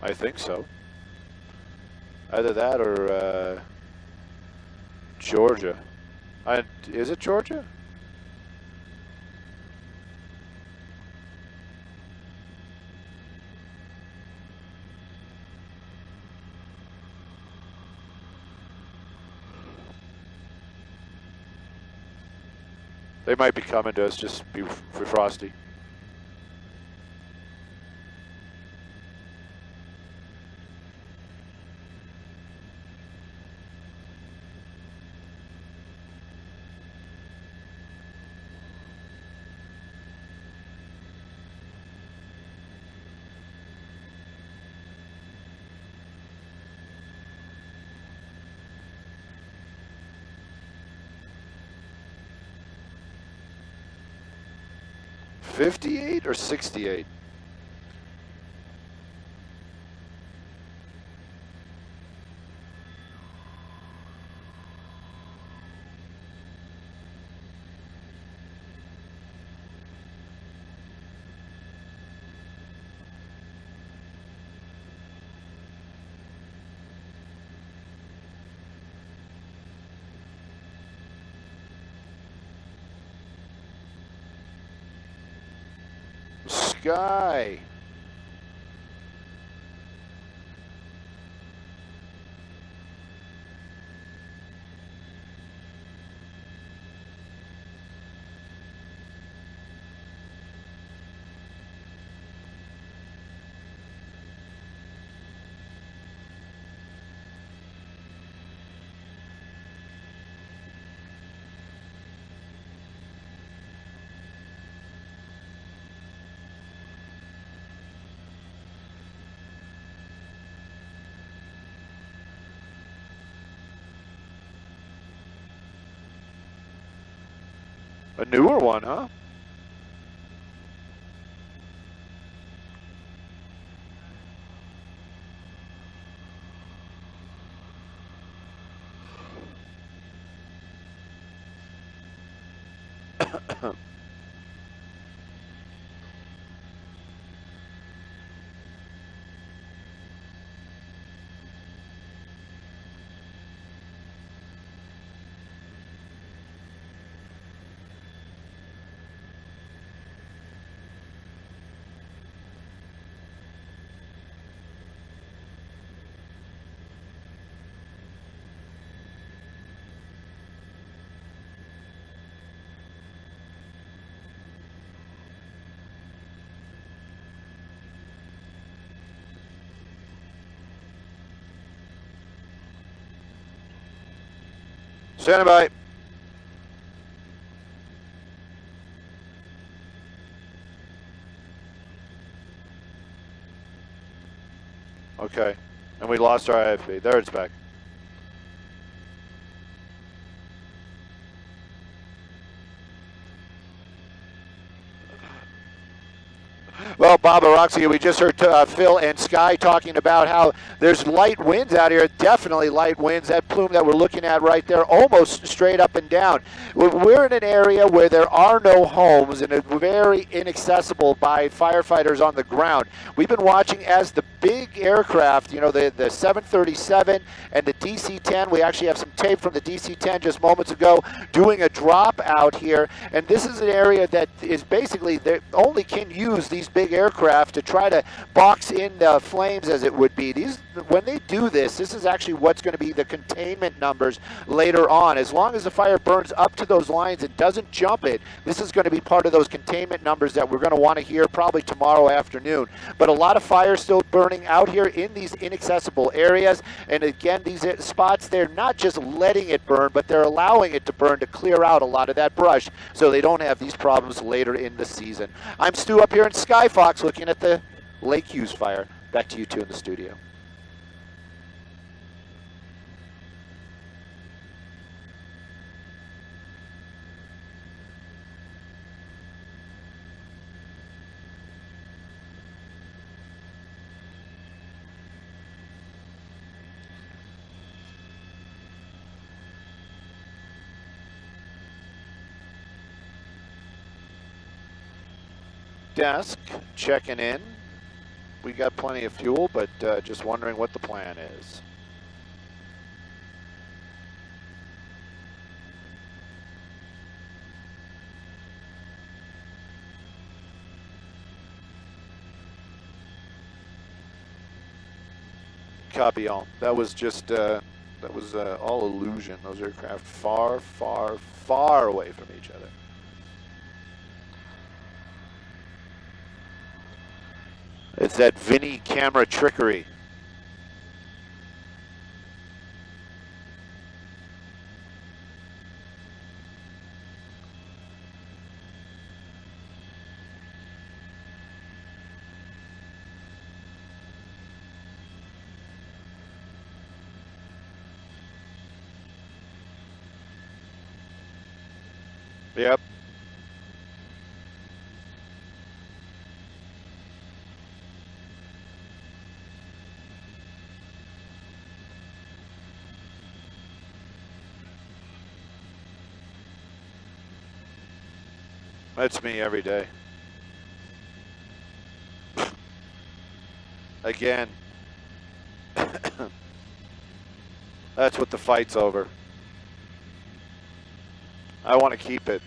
I think so. Either that or Georgia. Is it Georgia? They might be coming to us, just be for frosty. $58 or $68? Sky. A newer one, huh? Standing by. Okay. And we lost our IFB. There, it's back. Well, Bob and Roxy, we just heard Phil and Sky talking about how there's light winds out here, definitely light winds. That plume that we're looking at right there, almost straight up and down. We're in an area where there are no homes and it's very inaccessible by firefighters on the ground. We've been watching as the big aircraft, you know, the 737 and the DC-10. We actually have some tape from the DC-10 just moments ago doing a drop out here. And this is an area that is basically, they only can use these big aircraft to try to box in the flames, as it would be. When they do this is actually what's going to be the containment numbers later on. As long as the fire burns up to those lines and doesn't jump it, this is going to be part of those containment numbers that we're going to want to hear probably tomorrow afternoon. But a lot of fire still burning out here in these inaccessible areas. And again, these spots, they're not just letting it burn, but they're allowing it to burn to clear out a lot of that brush so they don't have these problems later in the season. I'm Stu up here in Sky Fox looking at the Lake Hughes fire. Back to you two in the studio. Desk checking in. we got plenty of fuel, but just wondering what the plan is. Copy all. That was just all illusion. Those aircraft far, far, far away from each other. It's that Vinny camera trickery. Yep. That's me every day. Again. That's what the fight's over. I want to keep it.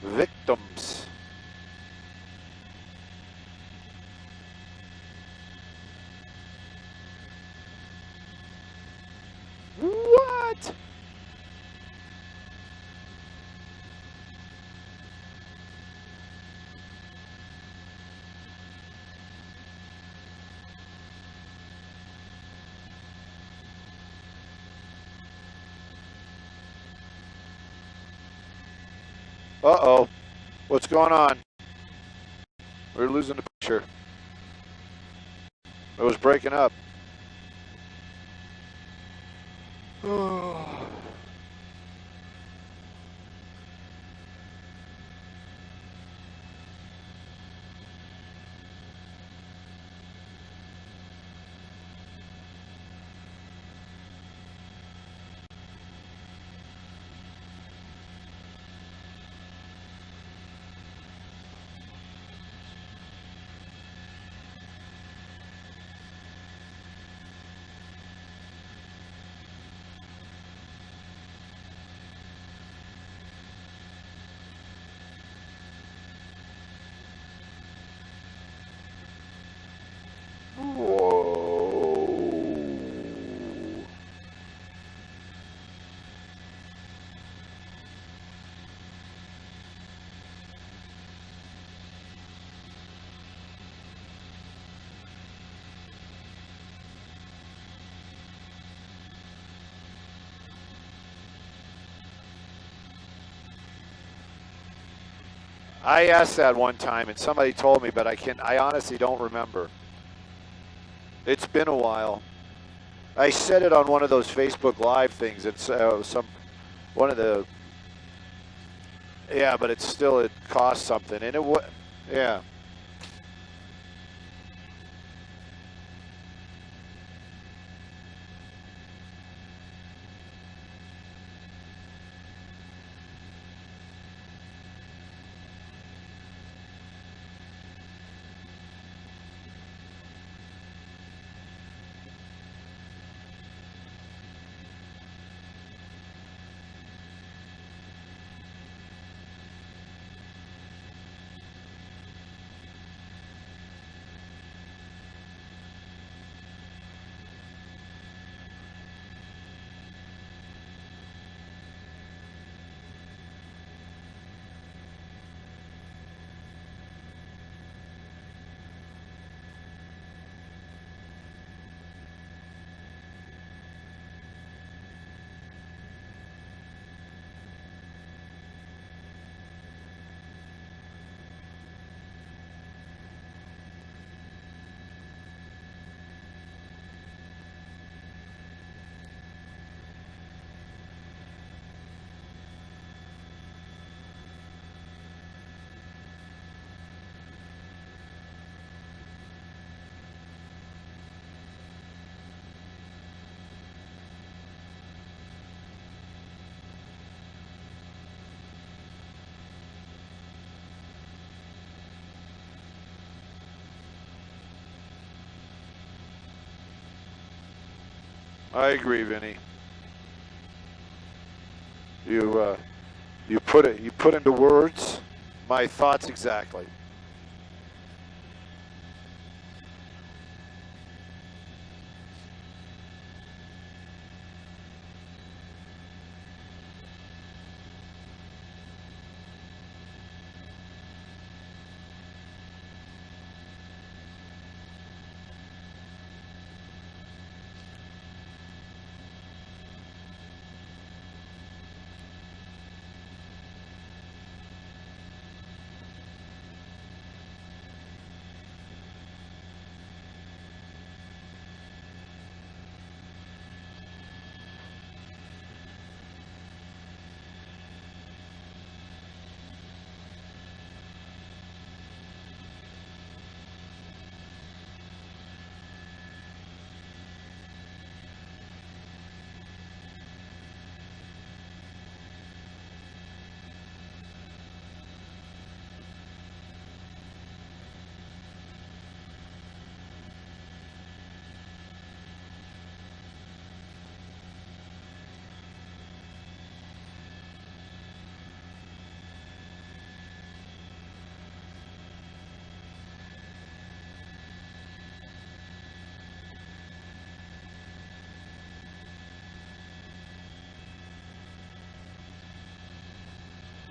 Victims. Uh-oh. What's going on? We're losing the picture. It was breaking up. I asked that one time, and somebody told me, but I honestly don't remember. It's been a while. I said it on one of those Facebook Live things. It's one of the, yeah, but it costs something, and yeah. I agree, Vinny. You put into words my thoughts exactly.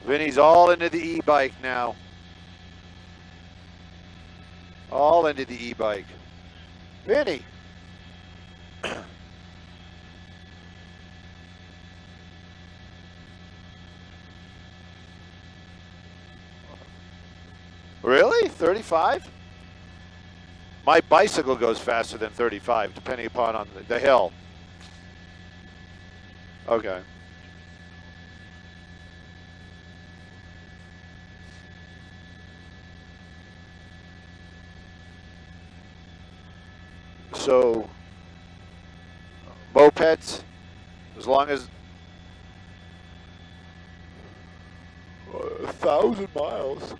Vinny's all into the e-bike now. All into the e-bike. Vinny. Really? 35? My bicycle goes faster than 35, depending upon on the hill. Okay. So, mopeds, as long as 1,000 miles.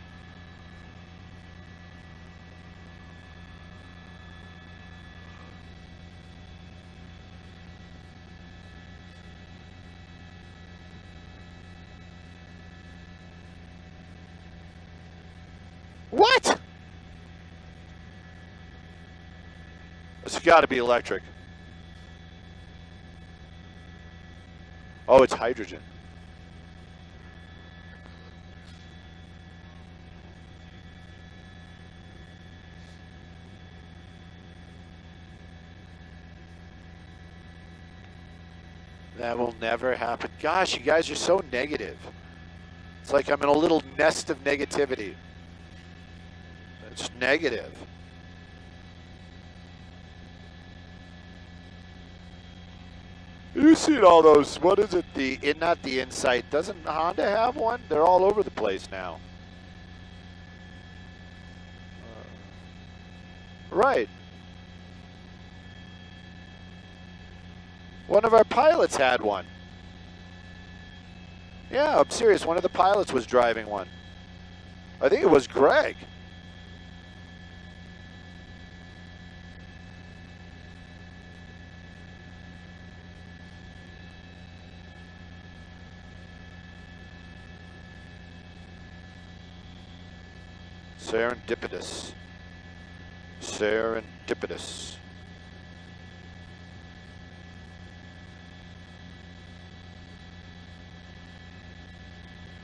What? It's got to be electric. Oh, it's hydrogen. That will never happen. Gosh, you guys are so negative. It's like I'm in a little nest of negativity. It's negative. You've seen all those, what is it, not the Insight. Doesn't Honda have one? They're all over the place now. Right. One of our pilots had one. Yeah, I'm serious. One of the pilots was driving one. I think it was Greg. Serendipitous. Serendipitous.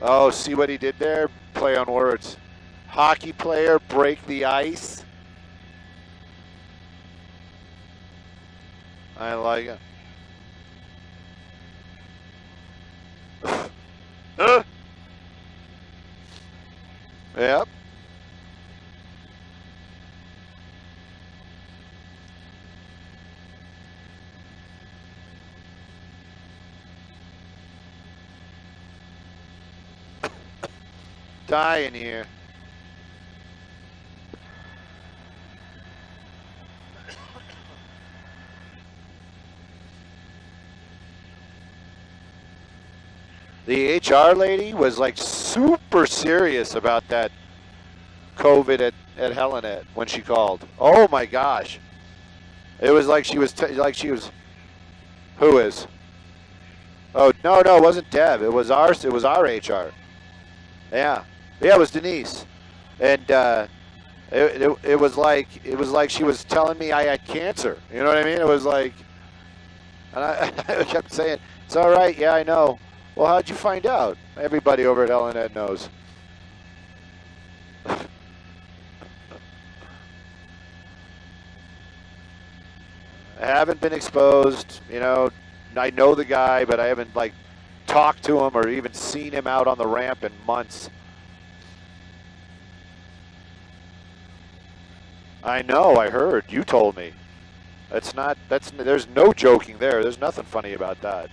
Oh, see what he did there? Play on words. Hockey player, break the ice. I like it. Yep. Dying here. The HR lady was like super serious about that COVID at Helenet when she called. Oh my gosh. It was like she was, who is? Oh, no, it wasn't Deb. It was our HR. Yeah. Yeah, it was Denise. And it was like she was telling me I had cancer. You know what I mean? It was like, and I kept saying, it's all right. Yeah, I know. Well, how'd you find out? Everybody over at Helenet knows. I haven't been exposed. You know, I know the guy, but I haven't like talked to him or even seen him out on the ramp in months. I know, I heard. You told me. There's no joking there. There's nothing funny about that.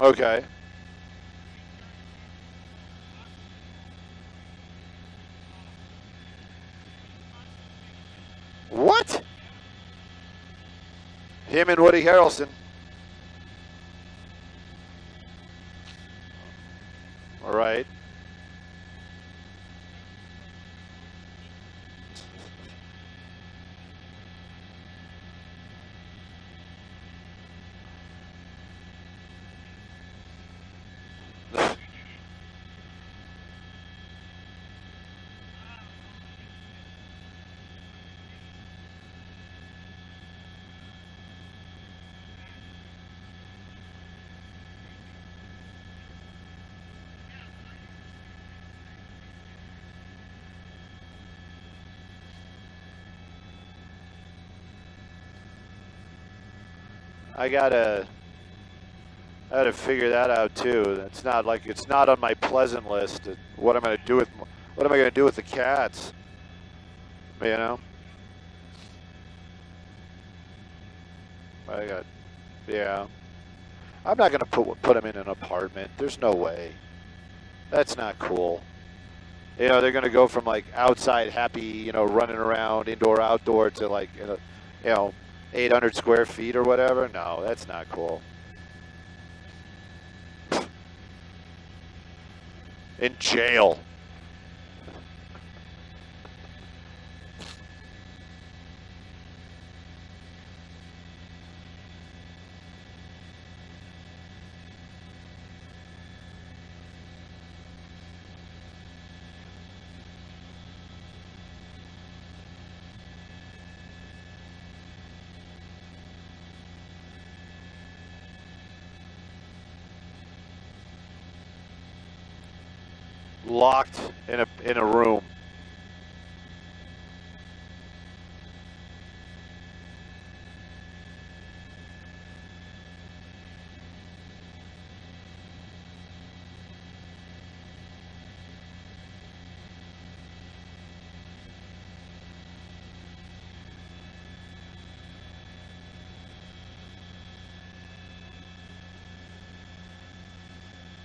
Okay. What? Him and Woody Harrelson. All right. I gotta figure that out too. It's not like it's not on my pleasant list. What am I gonna do with the cats? You know. Yeah. I'm not gonna put them in an apartment. There's no way. That's not cool. You know, they're gonna go from like outside happy, you know, running around indoor outdoor to like, you know, 800 square feet or whatever. No, that's not cool. In jail. Locked in a room.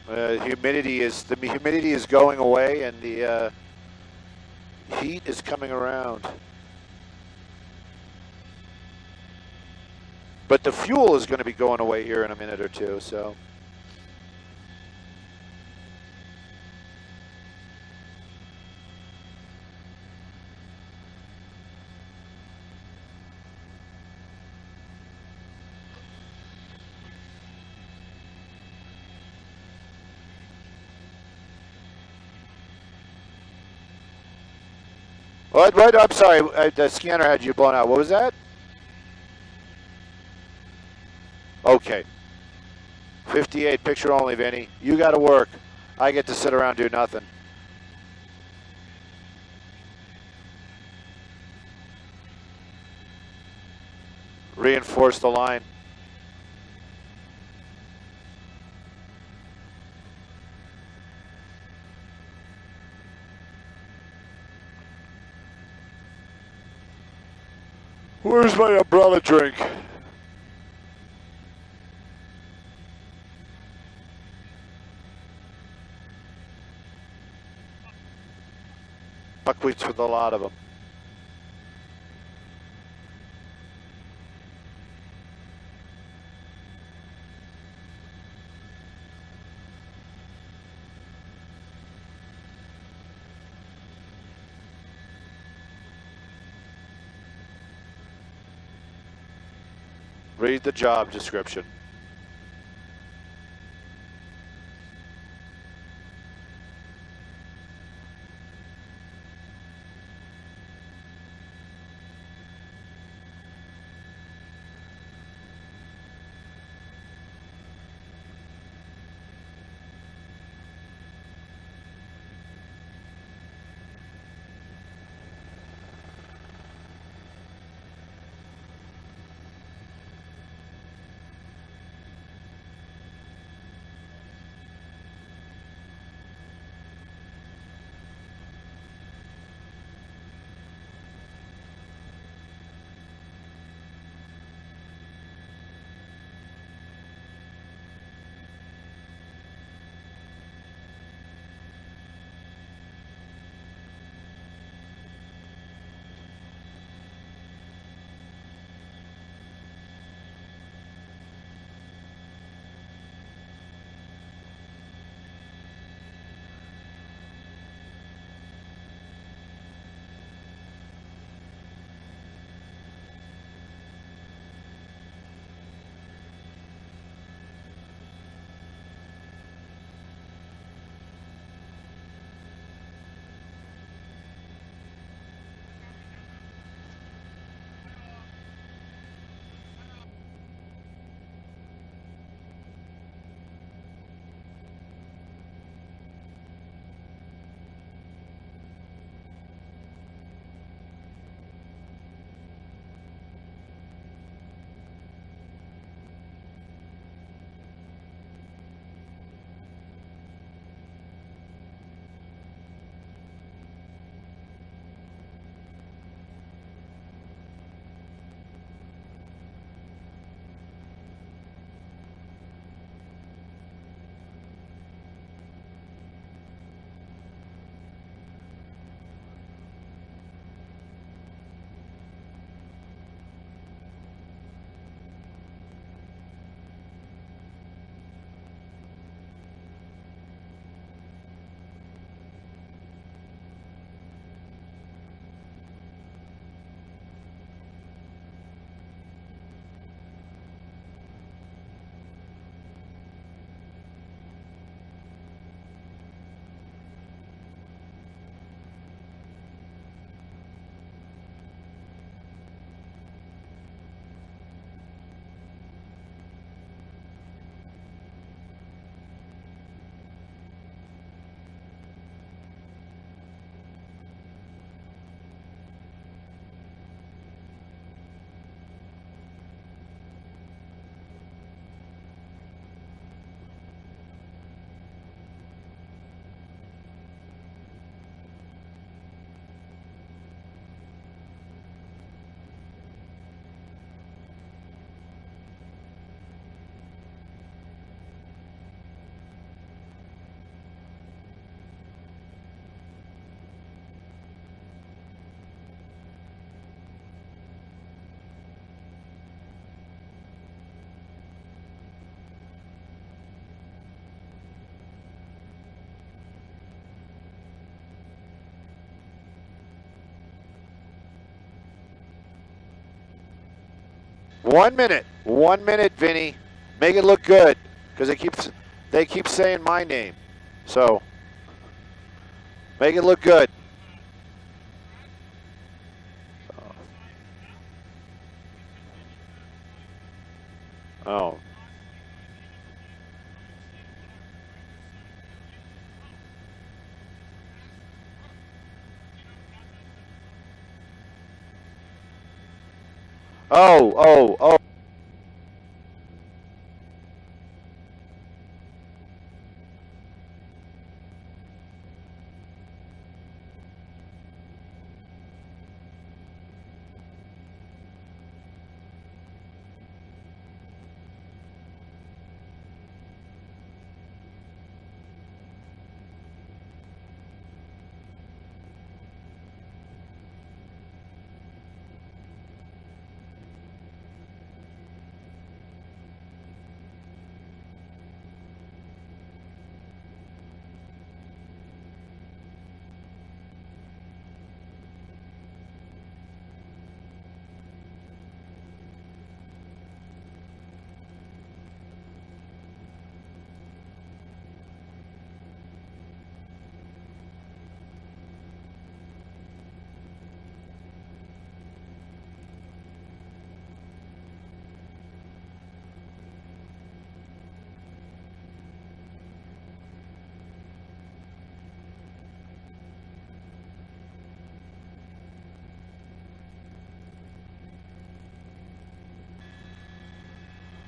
The humidity is going away, and the heat is coming around. But the fuel is going to be going away here in a minute or two, so. What? I'm sorry, the scanner had you blown out. What was that? Okay. 58, picture only, Vinny. You got to work. I get to sit around and do nothing. Reinforce the line. Where's my umbrella drink? Buckwheats with a lot of them. Read the job description. 1 minute. 1 minute, Vinny. Make it look good, because they keep saying my name. So make it look good. Oh. Oh.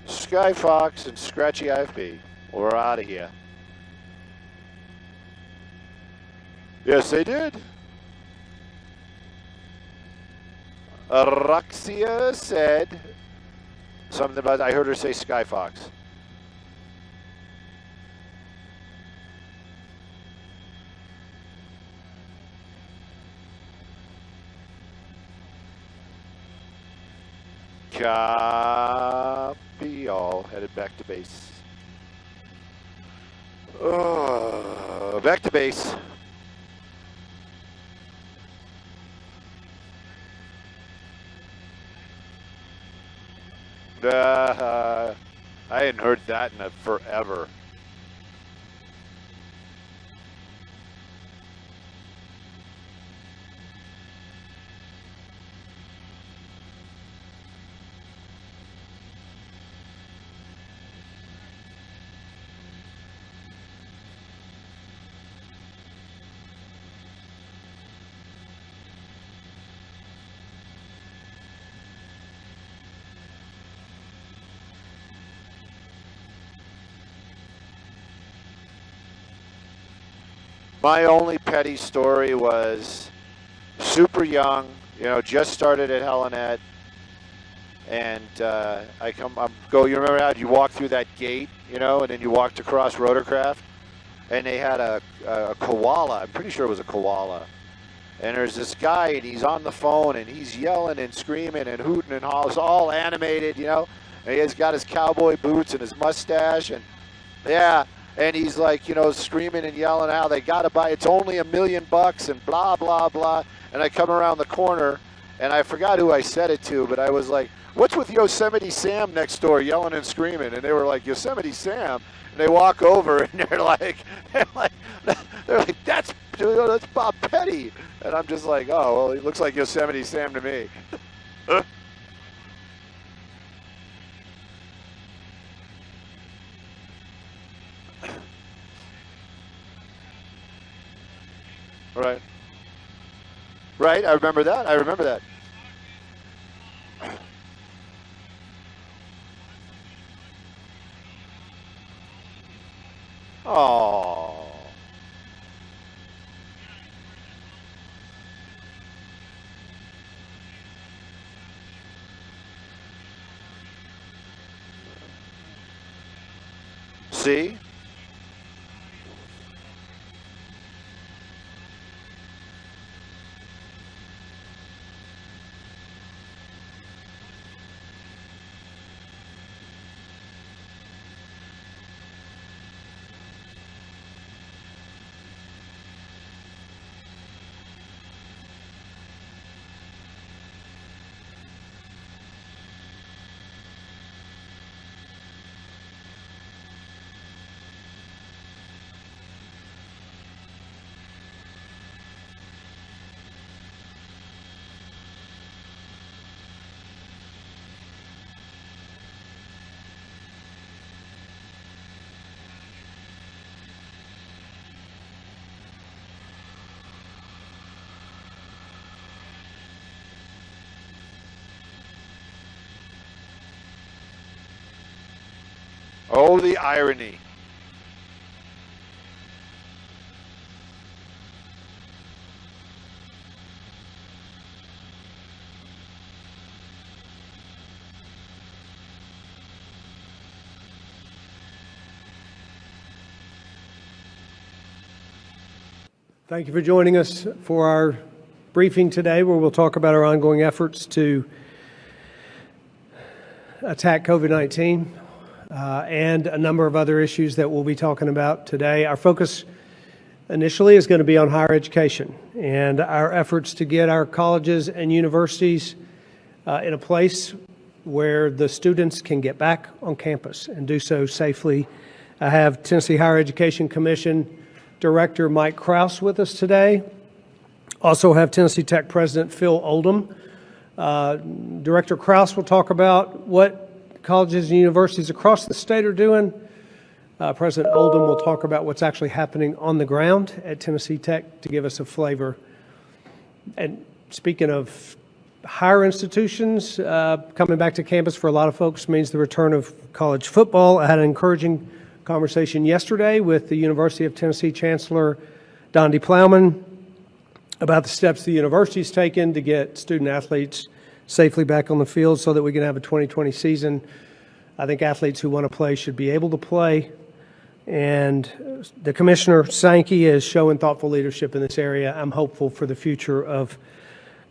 Sky Fox and Scratchy IFB. We're out of here. Yes, they did. Araxia said something about, I heard her say Sky Fox. Copy all. Headed back to base. Back to base. I hadn't heard that in forever. My only petty story was super young, just started at Helenet, and you remember how you walk through that gate, and then you walked across Rotorcraft, and they had a koala, I'm pretty sure it was a koala, and there's this guy, and he's on the phone, and he's yelling and screaming and hooting and hollering, all animated, and he's got his cowboy boots and his mustache, and yeah. And he's like, screaming and yelling how they got to buy, it's only $1 million and blah, blah, blah. And I come around the corner, and I forgot who I said it to, but I was like, what's with Yosemite Sam next door yelling and screaming? And they were like, Yosemite Sam? And they walk over, and they're like that's Bob Petty. And I'm just like, oh, well, he looks like Yosemite Sam to me. Right, I remember that. Oh. See? Oh, the irony. Thank you for joining us for our briefing today, where we'll talk about our ongoing efforts to attack COVID-19 and a number of other issues that we'll be talking about today. Our focus initially is going to be on higher education and our efforts to get our colleges and universities in a place where the students can get back on campus and do so safely. I have Tennessee Higher Education Commission Director Mike Krause with us today. Also have Tennessee Tech President Phil Oldham. Director Krause will talk about what colleges and universities across the state are doing. President Oldham will talk about what's actually happening on the ground at Tennessee Tech to give us a flavor. And speaking of higher institutions, coming back to campus for a lot of folks means the return of college football. I had an encouraging conversation yesterday with the University of Tennessee Chancellor Donde Plowman about the steps the university's taken to get student athletes safely back on the field so that we can have a 2020 season. I think athletes who want to play should be able to play. And the Commissioner Sankey is showing thoughtful leadership in this area. I'm hopeful for the future of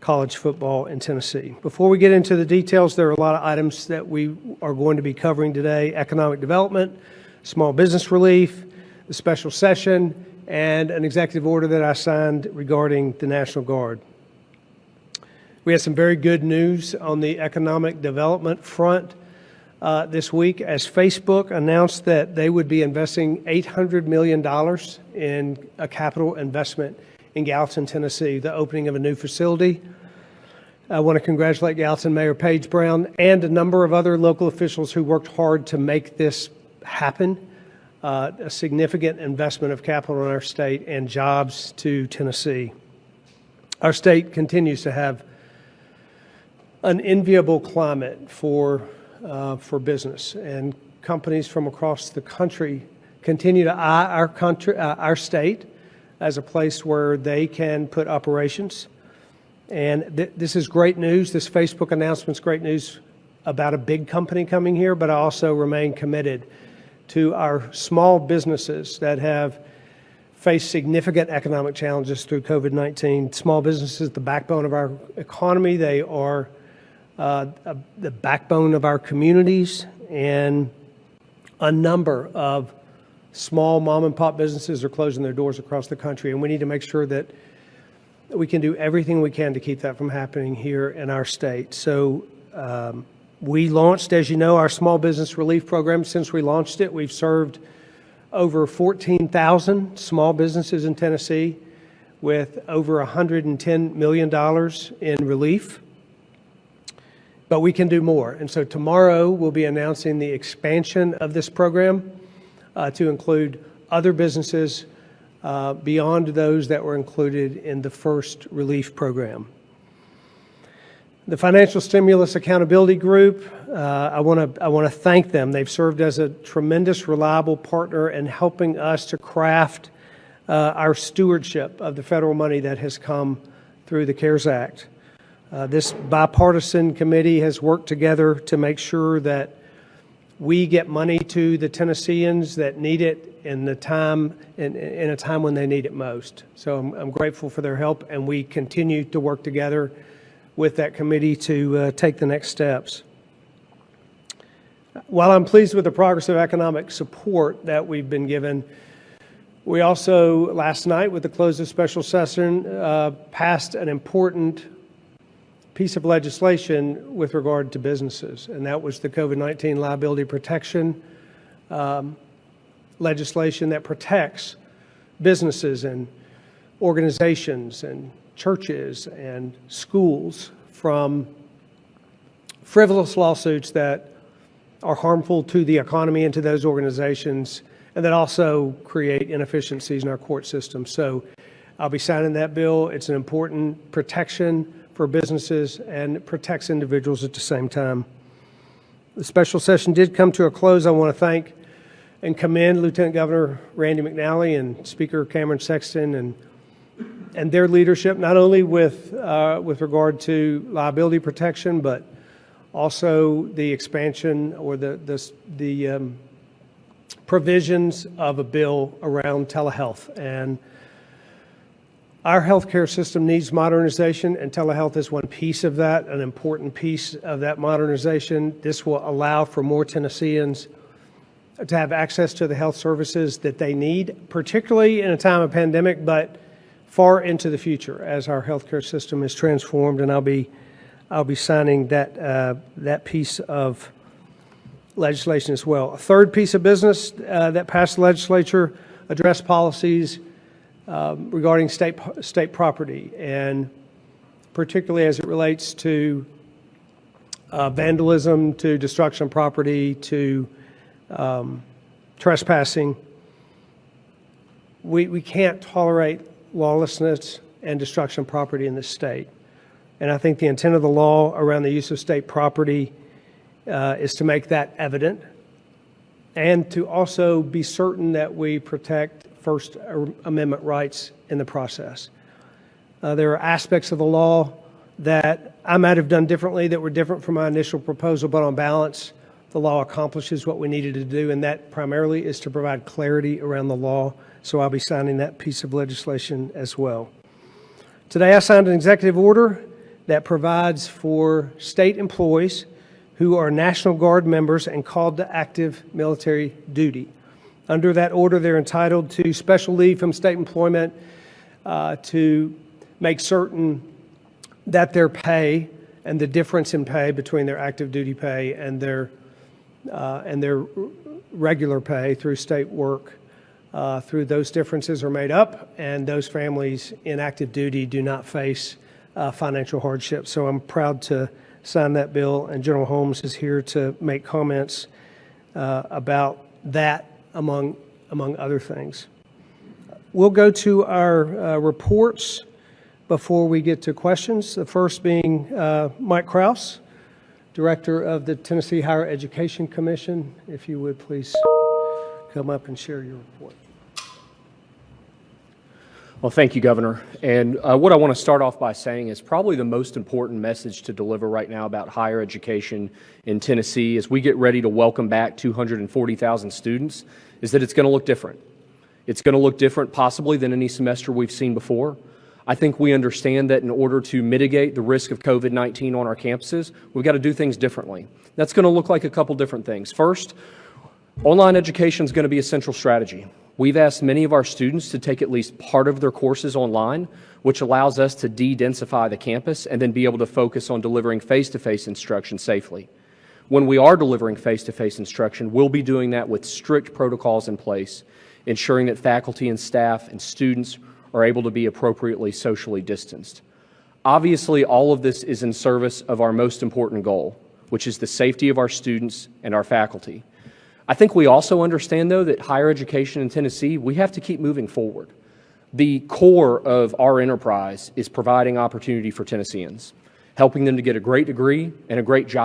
college football in Tennessee. Before we get into the details, there are a lot of items that we are going to be covering today: economic development, small business relief, the special session, and an executive order that I signed regarding the National Guard. We had some very good news on the economic development front this week, as Facebook announced that they would be investing $800 million in a capital investment in Gallatin, Tennessee, the opening of a new facility. I want to congratulate Gallatin Mayor Paige Brown and a number of other local officials who worked hard to make this happen. A significant investment of capital in our state and jobs to Tennessee. Our state continues to have an enviable climate for business, and companies from across the country continue to eye our state as a place where they can put operations. And this is great news. This Facebook announcement is great news about a big company coming here, but I also remain committed to our small businesses that have faced significant economic challenges through COVID-19. Small businesses, the backbone of our economy. They are the backbone of our communities, and a number of small mom and pop businesses are closing their doors across the country, and we need to make sure that we can do everything we can to keep that from happening here in our state. So we launched, as you know, our small business relief program. Since we launched it, we've served over 14,000 small businesses in Tennessee with over $110 million in relief. But we can do more. And so tomorrow we'll be announcing the expansion of this program to include other businesses beyond those that were included in the first relief program. The Financial Stimulus Accountability Group, I want to thank them. They've served as a tremendous, reliable partner in helping us to craft our stewardship of the federal money that has come through the CARES Act. This bipartisan committee has worked together to make sure that we get money to the Tennesseans that need it in a time when they need it most. So I'm grateful for their help, and we continue to work together with that committee to take the next steps. While I'm pleased with the progress of economic support that we've been given, we also, last night with the close of special session, passed an important piece of legislation with regard to businesses, and that was the COVID-19 liability protection legislation that protects businesses and organizations and churches and schools from frivolous lawsuits that are harmful to the economy and to those organizations, and that also create inefficiencies in our court system. So I'll be signing that bill. It's an important protection for businesses and it protects individuals at the same time. The special session did come to a close. I want to thank and commend Lieutenant Governor Randy McNally and Speaker Cameron Sexton and their leadership, not only with regard to liability protection, but also the expansion or the provisions of a bill around telehealth. And our healthcare system needs modernization, and telehealth is one piece of that, an important piece of that modernization. This will allow for more Tennesseans to have access to the health services that they need, particularly in a time of pandemic, but far into the future as our healthcare system is transformed. And I'll be signing that piece of legislation as well. A third piece of business that passed the legislature addressed policies regarding state property, and particularly as it relates to vandalism, to destruction of property, to trespassing. We can't tolerate lawlessness and destruction of property in this state. And I think the intent of the law around the use of state property is to make that evident, and to also be certain that we protect First Amendment rights in the process. There are aspects of the law that I might have done differently that were different from my initial proposal, but on balance, the law accomplishes what we needed to do, and that primarily is to provide clarity around the law. So I'll be signing that piece of legislation as well. Today I signed an executive order that provides for state employees who are National Guard members and called to active military duty. Under that order, they're entitled to special leave from state employment to make certain that their pay and the difference in pay between their active duty pay and their regular pay through state work, through those differences are made up, and those families in active duty do not face financial hardship. So I'm proud to sign that bill, and General Holmes is here to make comments about that, among other things. We'll go to our reports before we get to questions. The first being Mike Kraus, Director of the Tennessee Higher Education Commission. If you would please come up and share your report. Well, thank you, Governor. And what I want to start off by saying is probably the most important message to deliver right now about higher education in Tennessee as we get ready to welcome back 240,000 students is that it's going to look different. It's going to look different possibly than any semester we've seen before. I think we understand that in order to mitigate the risk of COVID-19 on our campuses, we've got to do things differently. That's going to look like a couple different things. First, online education is going to be a central strategy. We've asked many of our students to take at least part of their courses online, which allows us to de-densify the campus and then be able to focus on delivering face-to-face instruction safely. When we are delivering face-to-face instruction, we'll be doing that with strict protocols in place, ensuring that faculty and staff and students are able to be appropriately socially distanced. Obviously, all of this is in service of our most important goal, which is the safety of our students and our faculty. I think we also understand, though, that higher education in Tennessee, we have to keep moving forward. The core of our enterprise is providing opportunity for Tennesseans, helping them to get a great degree and a great job.